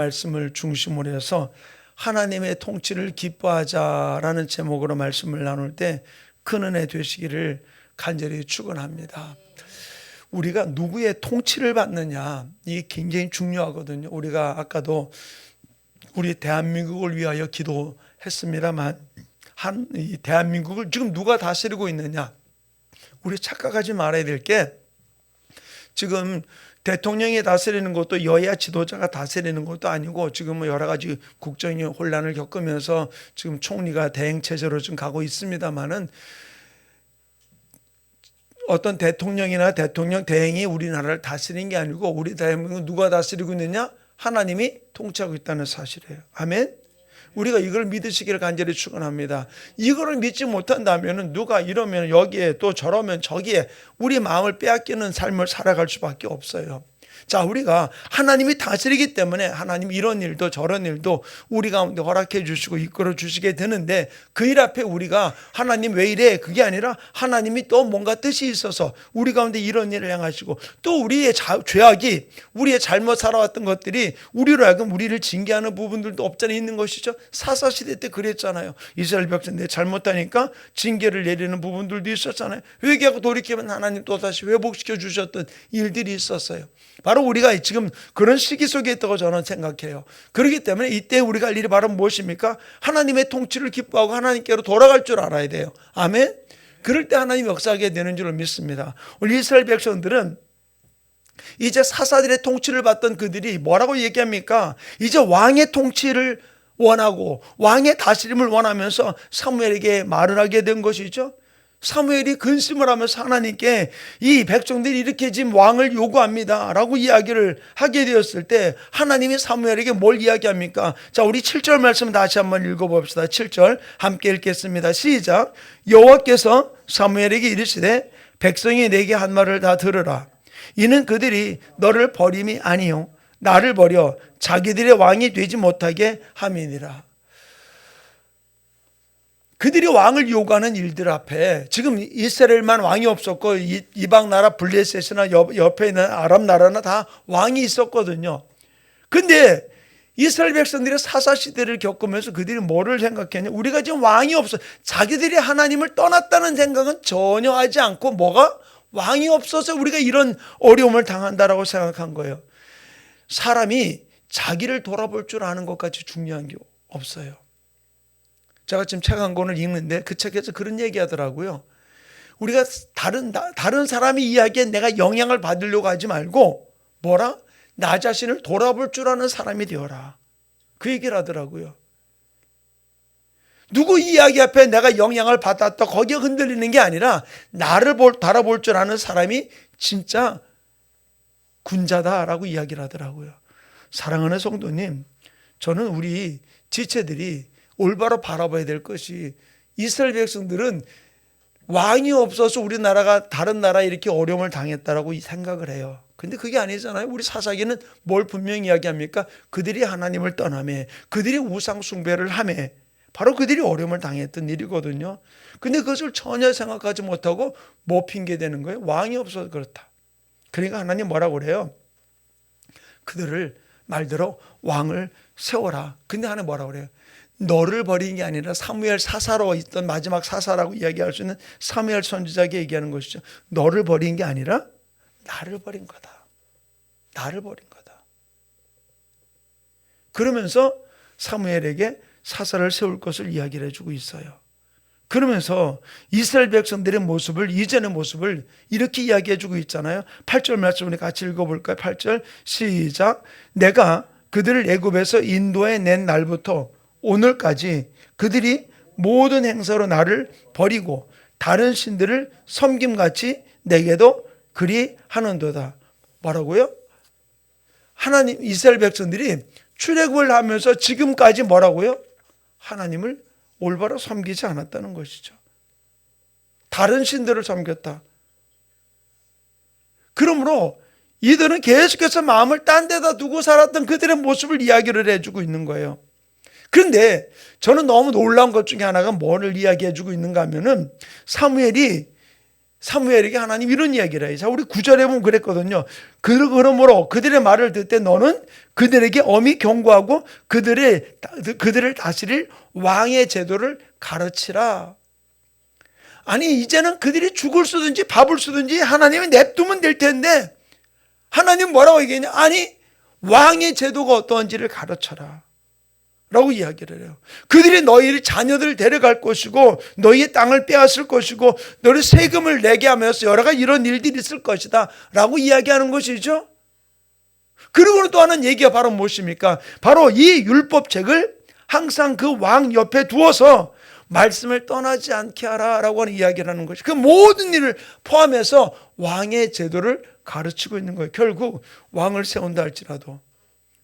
말씀을 중심으로 해서 하나님의 통치를 기뻐하자라는 제목으로 말씀을 나눌 때 큰 은혜 되시기를 간절히 축원합니다. 우리가 누구의 통치를 받느냐, 이게 굉장히 중요하거든요. 우리가 아까도 우리 대한민국을 위하여 기도했습니다만 이 대한민국을 지금 누가 다스리고 있느냐, 우리 착각하지 말아야 될 게 지금 대통령이 다스리는 것도 여야 지도자가 다스리는 것도 아니고 지금 여러 가지 국정의 혼란을 겪으면서 지금 총리가 대행 체제로 지금 가고 있습니다만은 어떤 대통령이나 대통령 대행이 우리나라를 다스리는 게 아니고 우리 대한민국은 누가 다스리고 있느냐? 하나님이 통치하고 있다는 사실이에요. 아멘. 우리가 이걸 믿으시기를 간절히 축원합니다. 이거를 믿지 못한다면 누가 이러면 여기에 또 저러면 저기에 우리 마음을 빼앗기는 삶을 살아갈 수밖에 없어요. 자, 우리가 하나님이 다스리기 때문에 하나님 이런 일도 저런 일도 우리 가운데 허락해 주시고 이끌어 주시게 되는데 그 일 앞에 우리가 하나님 왜 이래? 그게 아니라 하나님이 또 뭔가 뜻이 있어서 우리 가운데 이런 일을 행하시고 또 우리의 죄악이 우리의 잘못 살아왔던 것들이 우리로 하여금 우리를 징계하는 부분들도 없잖아 있는 것이죠. 사사시대 때 그랬잖아요. 이스라엘 백성들이 잘못하니까 징계를 내리는 부분들도 있었잖아요. 회개하고 돌이키면 하나님 또다시 회복시켜 주셨던 일들이 있었어요. 바로 우리가 지금 그런 시기 속에 있다고 저는 생각해요. 그렇기 때문에 이때 우리가 할 일이 바로 무엇입니까? 하나님의 통치를 기뻐하고 하나님께로 돌아갈 줄 알아야 돼요. 아멘. 그럴 때 하나님이 역사하게 되는 줄을 믿습니다. 우리 이스라엘 백성들은 이제 사사들의 통치를 받던 그들이 뭐라고 얘기합니까? 이제 왕의 통치를 원하고 왕의 다스림을 원하면서 사무엘에게 말을 하게 된 것이죠. 사무엘이 근심을 하면서 하나님께 이 백성들이 이렇게 지금 왕을 요구합니다 라고 이야기를 하게 되었을 때 하나님이 사무엘에게 뭘 이야기합니까? 자, 우리 7절 말씀 다시 한번 읽어봅시다. 7절 함께 읽겠습니다. 시작. 여호와께서 사무엘에게 이르시되 백성이 내게 한 말을 다 들으라. 이는 그들이 너를 버림이 아니요 나를 버려 자기들의 왕이 되지 못하게 함이니라. 그들이 왕을 요구하는 일들 앞에 지금 이스라엘만 왕이 없었고 이방 나라 블레셋이나 옆에 있는 아랍 나라나 다 왕이 있었거든요. 근데 이스라엘 백성들이 사사시대를 겪으면서 그들이 뭐를 생각했냐? 우리가 지금 왕이 없어. 자기들이 하나님을 떠났다는 생각은 전혀 하지 않고 뭐가? 왕이 없어서 우리가 이런 어려움을 당한다라고 생각한 거예요. 사람이 자기를 돌아볼 줄 아는 것까지 중요한 게 없어요. 제가 지금 책 한 권을 읽는데 그 책에서 그런 얘기 하더라고요. 우리가 다른 사람이 이야기에 내가 영향을 받으려고 하지 말고 뭐라? 나 자신을 돌아볼 줄 아는 사람이 되어라. 그 얘기를 하더라고요. 누구 이야기 앞에 내가 영향을 받았다 거기에 흔들리는 게 아니라 나를 바라볼 줄 아는 사람이 진짜 군자다라고 이야기를 하더라고요. 사랑하는 성도님, 저는 우리 지체들이 올바로 바라봐야 될 것이 이스라엘 백성들은 왕이 없어서 우리나라가 다른 나라에 이렇게 어려움을 당했다라고 생각을 해요. 근데 그게 아니잖아요. 우리 사사기는 뭘 분명히 이야기합니까? 그들이 하나님을 떠나매, 그들이 우상 숭배를 하매, 바로 그들이 어려움을 당했던 일이거든요. 근데 그것을 전혀 생각하지 못하고 뭐 핑계대는 거예요? 왕이 없어서 그렇다. 그러니까 하나님 뭐라고 그래요? 그들을 말대로 왕을 세워라. 근데 하나님 뭐라고 그래요? 너를 버린 게 아니라 사무엘 사사로 있던 마지막 사사라고 이야기할 수 있는 사무엘 선지자에게 얘기하는 것이죠. 너를 버린 게 아니라 나를 버린 거다. 나를 버린 거다. 그러면서 사무엘에게 사사를 세울 것을 이야기를 해주고 있어요. 그러면서 이스라엘 백성들의 모습을, 이전의 모습을 이렇게 이야기해주고 있잖아요. 8절 말씀 우리 같이 읽어볼까요? 8절 시작. 내가 그들을 애굽에서 인도해 낸 날부터 오늘까지 그들이 모든 행사로 나를 버리고 다른 신들을 섬김같이 내게도 그리 하는도다. 뭐라고요? 하나님, 이스라엘 백성들이 출애굽을 하면서 지금까지 뭐라고요? 하나님을 올바로 섬기지 않았다는 것이죠. 다른 신들을 섬겼다. 그러므로 이들은 계속해서 마음을 딴 데다 두고 살았던 그들의 모습을 이야기를 해주고 있는 거예요. 그런데 저는 너무 놀라운 것 중에 하나가 뭐를 이야기해주고 있는가 하면은 사무엘이 사무엘에게 하나님 이런 이야기를 해요. 자, 우리 9절에 보면 그랬거든요. 그러므로 그들의 말을 듣을 때 너는 그들에게 엄히 경고하고 그들을 다스릴 왕의 제도를 가르치라. 아니, 이제는 그들이 죽을 수든지 밥을 쓰든지 하나님이 냅두면 될 텐데 하나님 뭐라고 얘기했냐? 아니, 왕의 제도가 어떠한지를 가르쳐라 라고 이야기를 해요. 그들이 너희 자녀들을 데려갈 것이고 너희의 땅을 빼앗을 것이고 너희 세금을 내게 하면서 여러 가지 이런 일들이 있을 것이다 라고 이야기하는 것이죠. 그리고 또 하는 얘기가 바로 무엇입니까? 바로 이 율법책을 항상 그 왕 옆에 두어서 말씀을 떠나지 않게 하라라고 하는 이야기를 하는 것이, 그 모든 일을 포함해서 왕의 제도를 가르치고 있는 거예요. 결국 왕을 세운다 할지라도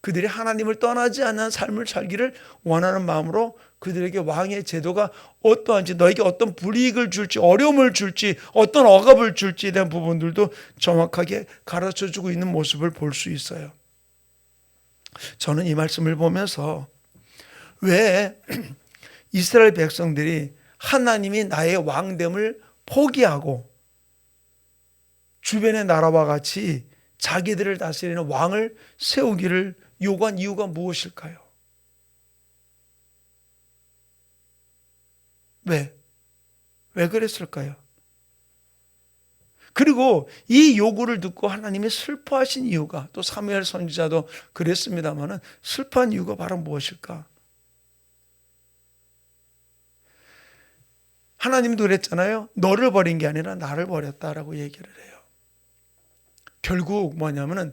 그들이 하나님을 떠나지 않는 삶을 살기를 원하는 마음으로 그들에게 왕의 제도가 어떠한지, 너에게 어떤 불이익을 줄지, 어려움을 줄지, 어떤 억압을 줄지에 대한 부분들도 정확하게 가르쳐주고 있는 모습을 볼 수 있어요. 저는 이 말씀을 보면서 왜 이스라엘 백성들이 하나님이 나의 왕됨을 포기하고 주변의 나라와 같이 자기들을 다스리는 왕을 세우기를 요구한 이유가 무엇일까요? 왜 그랬을까요? 그리고 이 요구를 듣고 하나님이 슬퍼하신 이유가, 또 사무엘 선지자도 그랬습니다마는 슬퍼한 이유가 바로 무엇일까? 하나님도 그랬잖아요. 너를 버린 게 아니라 나를 버렸다라고 얘기를 해요. 결국 뭐냐면은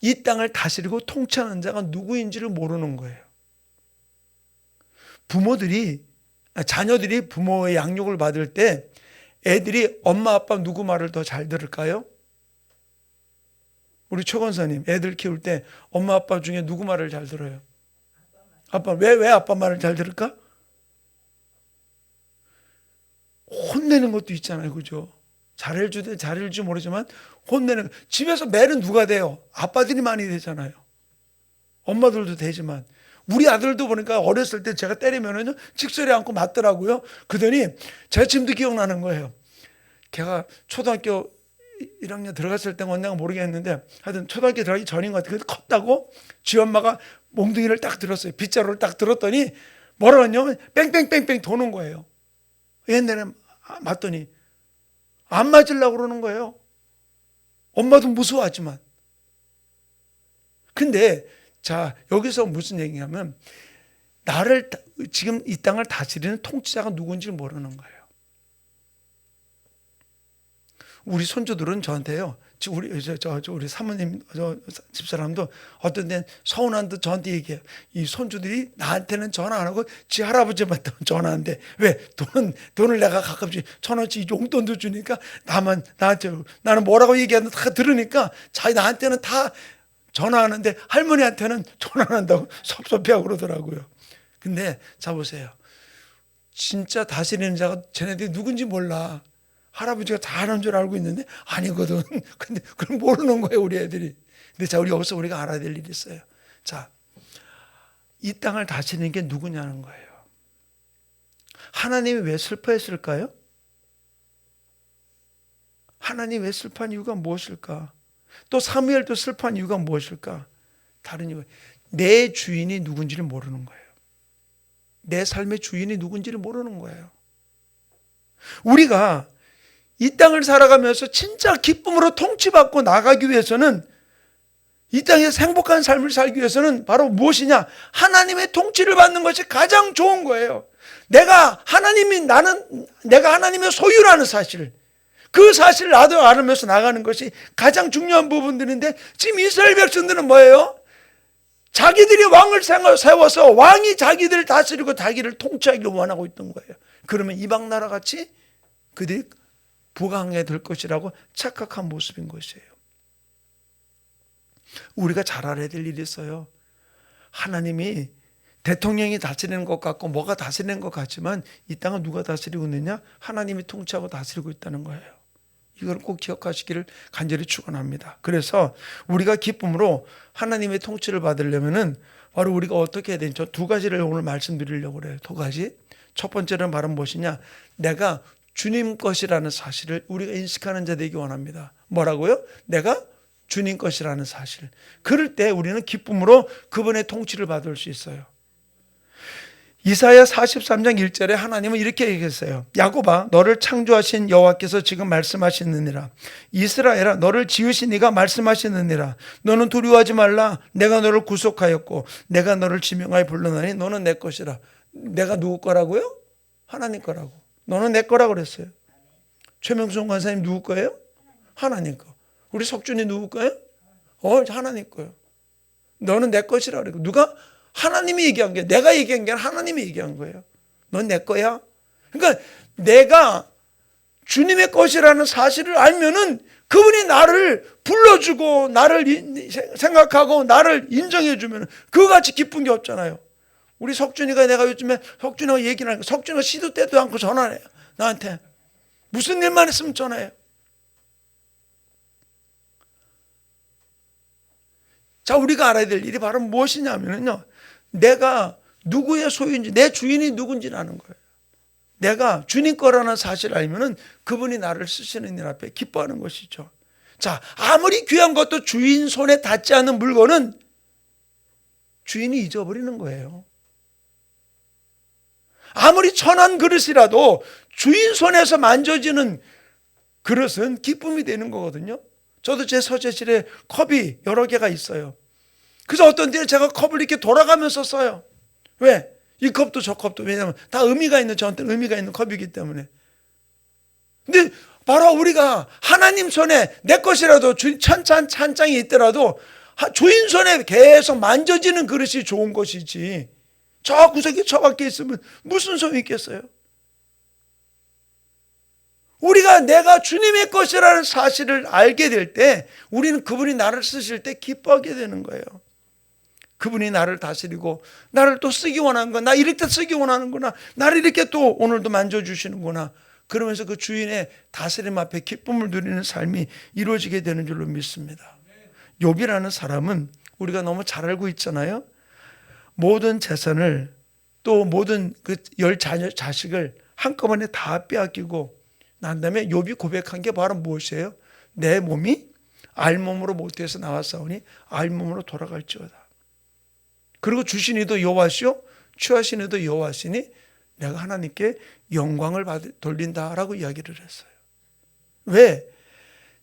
이 땅을 다스리고 통치하는 자가 누구인지를 모르는 거예요. 자녀들이 부모의 양육을 받을 때 애들이 엄마 아빠 누구 말을 더 잘 들을까요? 우리 최 권사님, 애들 키울 때 엄마 아빠 중에 누구 말을 잘 들어요? 아빠. 왜 아빠 말을 잘 들을까? 혼내는 것도 있잖아요. 그죠? 잘해줄지 모르지만 혼내는, 집에서 매는 누가 돼요? 아빠들이 많이 되잖아요. 엄마들도 되지만 우리 아들도 보니까 어렸을 때 제가 때리면은 칙소리 않고 맞더라고요. 그러더니 제가 지금도 기억나는 거예요. 걔가 초등학교 1학년 들어갔을 때가 언젠가 모르겠는데 하여튼 초등학교 들어가기 전인 것 같아요. 컸다고 지 엄마가 몽둥이를 딱 들었어요. 빗자루를 딱 들었더니 뭐라고 했냐면 뺑뺑뺑뺑 도는 거예요. 옛날에 맞더니 안 맞으려고 그러는 거예요. 엄마도 무서워하지만. 근데 자, 여기서 무슨 얘기냐면 나를 지금 이 땅을 다스리는 통치자가 누군지 모르는 거예요. 우리 손주들은 저한테요. 우리 사모님 집사람도 어떤 데는 서운한 듯 저한테 얘기해요. 이 손주들이 나한테는 전화 안 하고 지 할아버지한테 전화하는데 왜 돈을 내가 가끔씩 1,000원씩 용돈도 주니까 나는 뭐라고 얘기하는데 다 들으니까 나한테는 다 전화하는데 할머니한테는 전화 안 한다고 섭섭해하고 그러더라고요. 근데 자 보세요. 진짜 다스리는 자가 쟤네들이 누군지 몰라. 할아버지가 다 하는 줄 알고 있는데 아니거든. 근데 그걸 모르는 거예요, 우리 애들이. 근데 자, 여기서 우리가 알아야 될 일이 있어요. 자, 이 땅을 다스리는 게 누구냐는 거예요. 하나님이 왜 슬퍼했을까요? 하나님이 왜 슬퍼한 이유가 무엇일까? 또 사무엘도 슬퍼한 이유가 무엇일까? 다른 이유. 내 주인이 누군지를 모르는 거예요. 내 삶의 주인이 누군지를 모르는 거예요. 우리가 이 땅을 살아가면서 진짜 기쁨으로 통치받고 나가기 위해서는, 이 땅에서 행복한 삶을 살기 위해서는 바로 무엇이냐? 하나님의 통치를 받는 것이 가장 좋은 거예요. 내가 하나님의 소유라는 사실, 그 사실을 나도 알으면서 나가는 것이 가장 중요한 부분들인데, 지금 이스라엘 백성들은 뭐예요? 자기들이 왕을 세워서 왕이 자기들을 다스리고 자기를 통치하기를 원하고 있던 거예요. 그러면 이방 나라 같이 그들이 부강하게 될 것이라고 착각한 모습인 것이에요. 우리가 잘 알아야 될 일이 있어요. 하나님이 대통령이 다스리는 것 같고 뭐가 다스리는 것 같지만 이 땅은 누가 다스리고 있느냐? 하나님이 통치하고 다스리고 있다는 거예요. 이걸 꼭 기억하시기를 간절히 축원합니다. 그래서 우리가 기쁨으로 하나님의 통치를 받으려면은 바로 우리가 어떻게 해야 되는지 저 두 가지를 오늘 말씀드리려고 그래요. 두 가지. 첫 번째는 바로 무엇이냐? 내가 주님 것이라는 사실을 우리가 인식하는 자 되기 원합니다. 뭐라고요? 내가 주님 것이라는 사실. 그럴 때 우리는 기쁨으로 그분의 통치를 받을 수 있어요. 이사야 43장 1절에 하나님은 이렇게 얘기했어요. 야곱아, 너를 창조하신 여호와께서 지금 말씀하시느니라. 이스라엘아, 너를 지으신 이가 말씀하시느니라. 너는 두려워하지 말라. 내가 너를 구속하였고 내가 너를 지명하여 불러나니 너는 내 것이라. 내가 누구 거라고요? 하나님 거라고. 너는 내 거라고 그랬어요. 최명순 권사님 누구 거예요? 하나님 거. 우리 석준이 누구 거예요? 하나님 거예요. 너는 내 것이라 그러고. 누가? 하나님이 얘기한 게, 내가 얘기한 게 아니라 하나님이 얘기한 거예요. 넌 내 거야. 그러니까 내가 주님의 것이라는 사실을 알면은 그분이 나를 불러주고 나를 생각하고 나를 인정해 주면 그거같이 기쁜 게 없잖아요. 우리 석준이가, 내가 요즘에 석준이가 얘기를 하니까 석준이가 시도 때도 않고 전화해요. 나한테 무슨 일만 있으면 전화해요. 자, 우리가 알아야 될 일이 바로 무엇이냐면요, 내가 누구의 소유인지, 내 주인이 누군지 아는 거예요. 내가 주님 거라는 사실을 알면은 그분이 나를 쓰시는 일 앞에 기뻐하는 것이죠. 자, 아무리 귀한 것도 주인 손에 닿지 않는 물건은 주인이 잊어버리는 거예요. 아무리 천한 그릇이라도 주인 손에서 만져지는 그릇은 기쁨이 되는 거거든요. 저도 제 서재실에 컵이 여러 개가 있어요. 그래서 어떤 때는 제가 컵을 이렇게 돌아가면서 써요. 왜? 이 컵도 저 컵도. 왜냐하면 다 의미가 있는, 저한테는 의미가 있는 컵이기 때문에. 근데 바로 우리가 하나님 손에 내 것이라도 찬장이 있더라도 주인 손에 계속 만져지는 그릇이 좋은 것이지, 저 구석에 처박혀 있으면 무슨 소용이 있겠어요? 우리가 내가 주님의 것이라는 사실을 알게 될 때 우리는 그분이 나를 쓰실 때 기뻐하게 되는 거예요. 그분이 나를 다스리고 나를 또 쓰기 원하는구나, 나 이렇게 쓰기 원하는구나, 나를 이렇게 또 오늘도 만져주시는구나, 그러면서 그 주인의 다스림 앞에 기쁨을 누리는 삶이 이루어지게 되는 줄로 믿습니다. 욥이라는 사람은 우리가 너무 잘 알고 있잖아요. 모든 재산을, 또 모든 그 10자식을 한꺼번에 다 빼앗기고 난 다음에 욥이 고백한 게 바로 무엇이에요? 내 몸이 알몸으로 모태에서 나왔사오니 알몸으로 돌아갈지어다. 그리고 주신 이도 여호와시요 취하신 이도 여호와시니 내가 하나님께 영광을 돌린다라고 이야기를 했어요. 왜?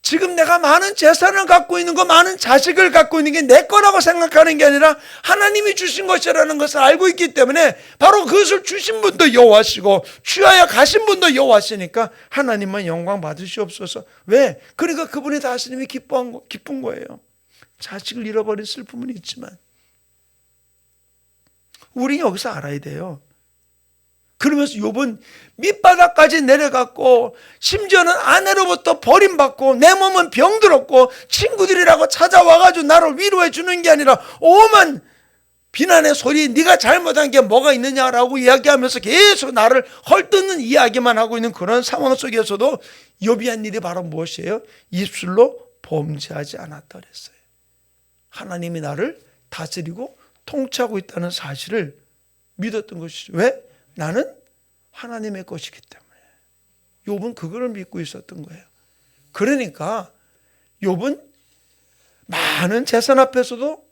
지금 내가 많은 재산을 갖고 있는 거, 많은 자식을 갖고 있는 게 내 거라고 생각하는 게 아니라 하나님이 주신 것이라는 것을 알고 있기 때문에 바로 그것을 주신 분도 여호와시고 취하여 가신 분도 여호와시니까 하나님만 영광 받으시옵소서. 왜? 그러니까 그분의 다스림이 기쁜 거예요. 자식을 잃어버린 슬픔은 있지만 우리 여기서 알아야 돼요. 그러면서 욥은 밑바닥까지 내려갔고 심지어는 아내로부터 버림받고 내 몸은 병들었고 친구들이라고 찾아와가지고 나를 위로해 주는 게 아니라 오만 비난의 소리, 네가 잘못한 게 뭐가 있느냐라고 이야기하면서 계속 나를 헐뜯는 이야기만 하고 있는 그런 상황 속에서도 욥이 한 일이 바로 무엇이에요? 입술로 범죄하지 않았다 그랬어요. 하나님이 나를 다스리고 통치하고 있다는 사실을 믿었던 것이죠. 왜? 나는 하나님의 것이기 때문에. 욥은 그거를 믿고 있었던 거예요. 그러니까 욥은 많은 재산 앞에서도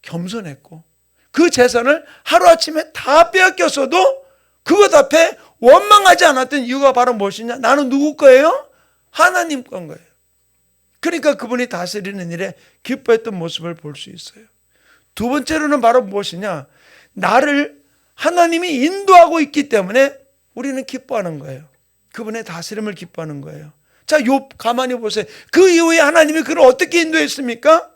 겸손했고 그 재산을 하루아침에 다 빼앗겼어도 그것 앞에 원망하지 않았던 이유가 바로 무엇이냐? 나는 누구 거예요? 하나님 건 거예요. 그러니까 그분이 다스리는 일에 기뻐했던 모습을 볼 수 있어요. 두 번째로는 바로 무엇이냐? 나를 하나님이 인도하고 있기 때문에 우리는 기뻐하는 거예요. 그분의 다스림을 기뻐하는 거예요. 자, 욥 가만히 보세요. 그 이후에 하나님이 그를 어떻게 인도했습니까?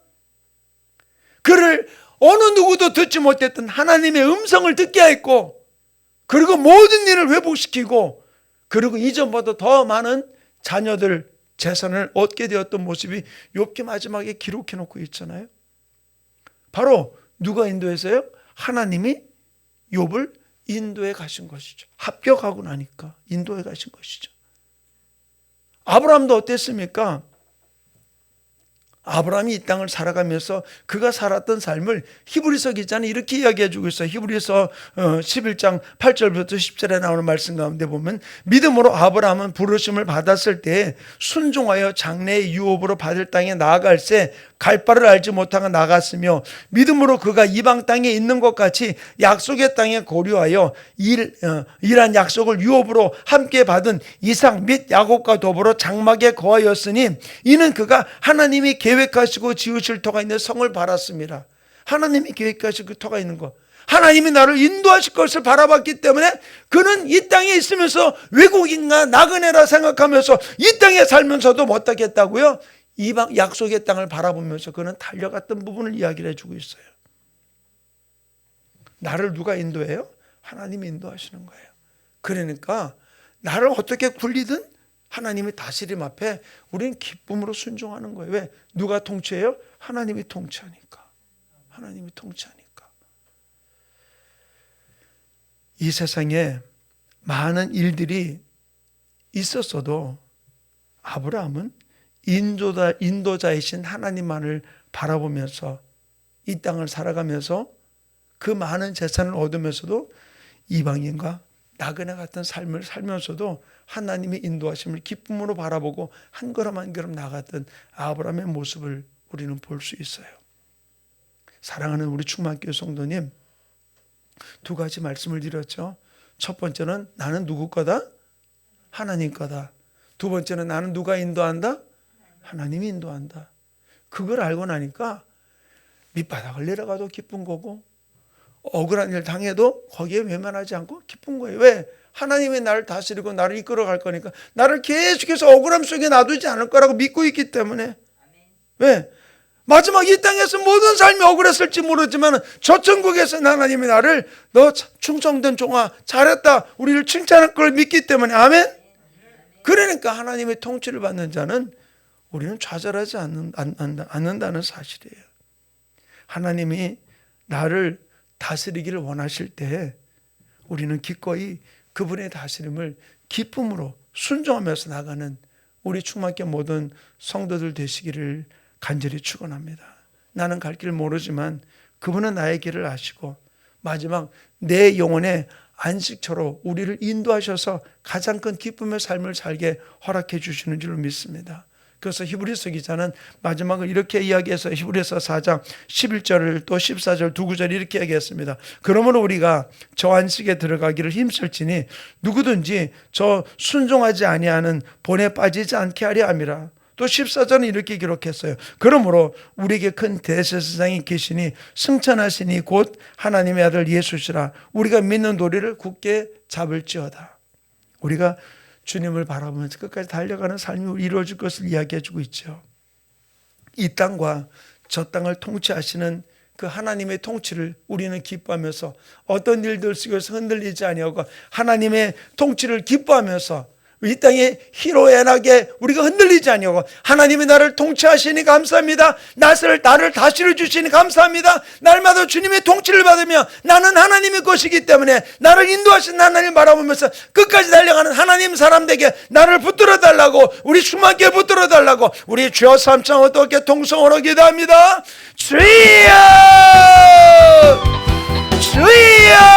그를 어느 누구도 듣지 못했던 하나님의 음성을 듣게 했고, 그리고 모든 일을 회복시키고, 그리고 이전보다 더 많은 자녀들, 재산을 얻게 되었던 모습이 욥기 마지막에 기록해 놓고 있잖아요. 바로 누가 인도했어요? 하나님이 욥을 인도해 가신 것이죠. 합격하고 나니까 인도해 가신 것이죠. 아브라함도 어땠습니까? 아브라함이 이 땅을 살아가면서 그가 살았던 삶을 히브리서 기자는 이렇게 이야기해 주고 있어요. 히브리서 11장 8절부터 10절에 나오는 말씀 가운데 보면 믿음으로 아브라함은 부르심을 받았을 때 순종하여 장래의 유업으로 받을 땅에 나아갈 새 갈 바를 알지 못하고 나갔으며 믿음으로 그가 이방 땅에 있는 것 같이 약속의 땅에 고려하여 이란 약속을 유업으로 함께 받은 이삭 및 야곱과 더불어 장막에 거하였으니 이는 그가 하나님이 계획하시고 지으실 터가 있는 성을 바랐습니다. 하나님이 계획하시고 터가 있는 것, 하나님이 나를 인도하실 것을 바라봤기 때문에 그는 이 땅에 있으면서 외국인과 나그네라 생각하면서 이 땅에 살면서도 못하겠다고요. 이방 약속의 땅을 바라보면서 그는 달려갔던 부분을 이야기를 해주고 있어요. 나를 누가 인도해요? 하나님이 인도하시는 거예요. 그러니까 나를 어떻게 굴리든 하나님의 다스림 앞에 우리는 기쁨으로 순종하는 거예요. 왜? 누가 통치해요? 하나님이 통치하니까. 하나님이 통치하니까. 이 세상에 많은 일들이 있었어도 아브라함은 인도자이신 하나님만을 바라보면서 이 땅을 살아가면서 그 많은 재산을 얻으면서도 이방인과 나그네 같은 삶을 살면서도 하나님의 인도하심을 기쁨으로 바라보고 한 걸음 한 걸음 나갔던 아브라함의 모습을 우리는 볼 수 있어요. 사랑하는 우리 충만교회 성도님, 두 가지 말씀을 드렸죠. 첫 번째는 나는 누구 거다? 하나님 거다. 두 번째는 나는 누가 인도한다? 하나님이 인도한다. 그걸 알고 나니까 밑바닥을 내려가도 기쁜 거고 억울한 일 당해도 거기에 외면하지 않고 기쁜 거예요. 왜? 하나님이 나를 다스리고 나를 이끌어 갈 거니까 나를 계속해서 억울함 속에 놔두지 않을 거라고 믿고 있기 때문에. 왜? 마지막 이 땅에서 모든 삶이 억울했을지 모르지만 저 천국에서 하나님이 나를 너 충성된 종아 잘했다 우리를 칭찬할 걸 믿기 때문에. 아멘. 그러니까 하나님의 통치를 받는 자는 우리는 좌절하지 않는다는 사실이에요. 하나님이 나를 다스리기를 원하실 때 우리는 기꺼이 그분의 다스림을 기쁨으로 순종하면서 나가는 우리 충만교회 모든 성도들 되시기를 간절히 축원합니다. 나는 갈 길 모르지만 그분은 나의 길을 아시고 마지막 내 영혼의 안식처로 우리를 인도하셔서 가장 큰 기쁨의 삶을 살게 허락해 주시는 줄로 믿습니다. 그래서 히브리서 기자는 마지막을 이렇게 이야기해서 히브리서 4장 11절을 또 14절 두 구절 이렇게 이야기했습니다. 그러므로 우리가 저 안식에 들어가기를 힘쓸지니 누구든지 저 순종하지 아니하는 본에 빠지지 않게 하려 함이라. 또 14절은 이렇게 기록했어요. 그러므로 우리에게 큰 대제사장이 계시니 승천하시니 곧 하나님의 아들 예수시라. 우리가 믿는 도리를 굳게 잡을지어다. 우리가 주님을 바라보면서 끝까지 달려가는 삶이 이루어질 것을 이야기해 주고 있죠. 이 땅과 저 땅을 통치하시는 그 하나님의 통치를 우리는 기뻐하면서 어떤 일들 속에서 흔들리지 아니하고 하나님의 통치를 기뻐하면서 이 땅에 희로애락에 우리가 흔들리지 아니하고 하나님이 나를 통치하시니 감사합니다. 나를 다스려 주시니 감사합니다. 날마다 주님의 통치를 받으며 나는 하나님의 것이기 때문에 나를 인도하신 하나님을 바라보면서 끝까지 달려가는 하나님 사람들에게 나를 붙들어 달라고 우리 충만교회 붙들어 달라고 우리 주여 삼창 어떻게 통성으로 기도합니다. 주여 주여